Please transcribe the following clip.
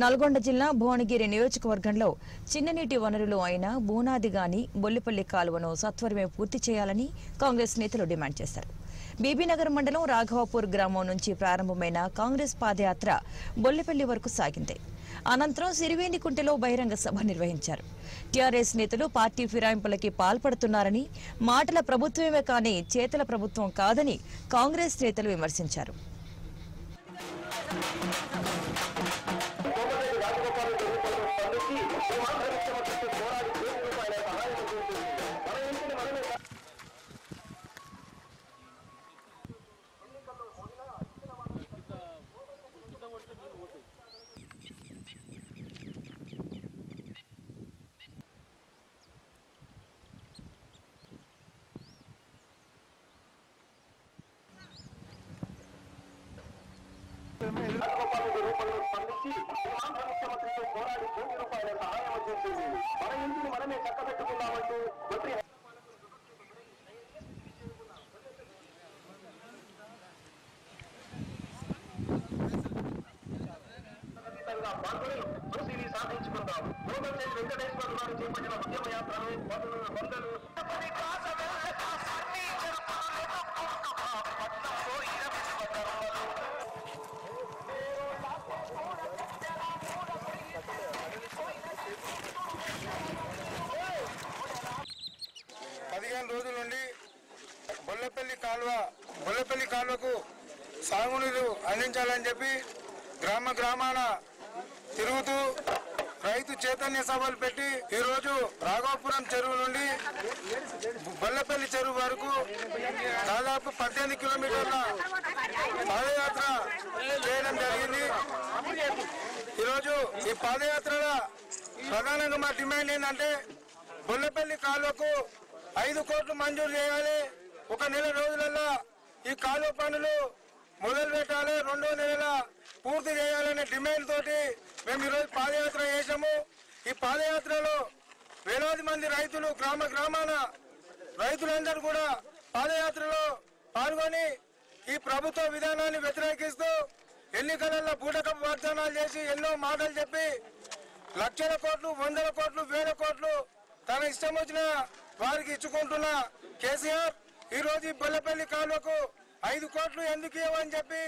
నల్గొండ జిల్లా భువనగిరి నియోజకవర్గంలో చిన్ననీటి వనరులు అయిన బూనాదిగాని బొల్లిపల్లి కాలువను సత్వరమే పూర్తి చేయాలని కాంగ్రెస్ నేతలు డిమాండ్ చేశారు. బీబీనగర్ మండలం రాఘవాపూర్ గ్రామం నుంచి ప్రారంభమైన కాంగ్రెస్ పాదయాత్ర బొల్లిపల్లి వరకు సాగింది. అనంతరం సిరివేణికుంటలో బహిరంగ సభ నిర్వహించారు. టీఆర్ఎస్ నేతలు పార్టీ ఫిరాయింపులకి పాల్పడుతున్నారని, మాటల ప్రభుత్వమే కానీ చేతల ప్రభుత్వం కాదని కాంగ్రెస్ నేతలు విమర్శించారు. రోజుల నుండి బొల్లపల్లి కాలువకు సాగునీరు అందించాలని చెప్పి గ్రామాన తిరుగుతూ రైతు చైతన్య సభలు పెట్టి ఈరోజు రాఘవాపురం చెరువు నుండి బొల్లపల్లి చెరువు వరకు దాదాపు 18 కిలోమీటర్ల పాదయాత్ర చేయడం జరిగింది. ఈరోజు ఈ పాదయాత్రలో ప్రధానంగా మా డిమాండ్ ఏంటంటే బొల్లపల్లి కాలువకు 5 కోట్లు మంజూరు చేయాలి. 1 నెల రోజులలో ఈ కాలువ పనులు మొదలు పెట్టాలి. 2వ నెల పూర్తి చేయాలనే డిమాండ్ తోటి మేము ఈరోజు పాదయాత్ర చేసాము. ఈ పాదయాత్రలో వేలాది మంది రైతులు గ్రామాన రైతులందరూ కూడా పాదయాత్రలో పాల్గొని ఈ ప్రభుత్వ విధానాన్ని వ్యతిరేకిస్తూ ఎన్నికలలో బూటకపు వాగ్దానాలు చేసి ఎన్నో మాటలు చెప్పి లక్షల కోట్లు, 100 కోట్లు, 1000 కోట్లు తన ఇష్టం వచ్చిన వారికి ఇచ్చుకుంటున్న కేసీఆర్ ఈరోజు బొల్లపల్లి కాలువకు 5 కోట్లు ఎందుకు ఇవ్వని చెప్పి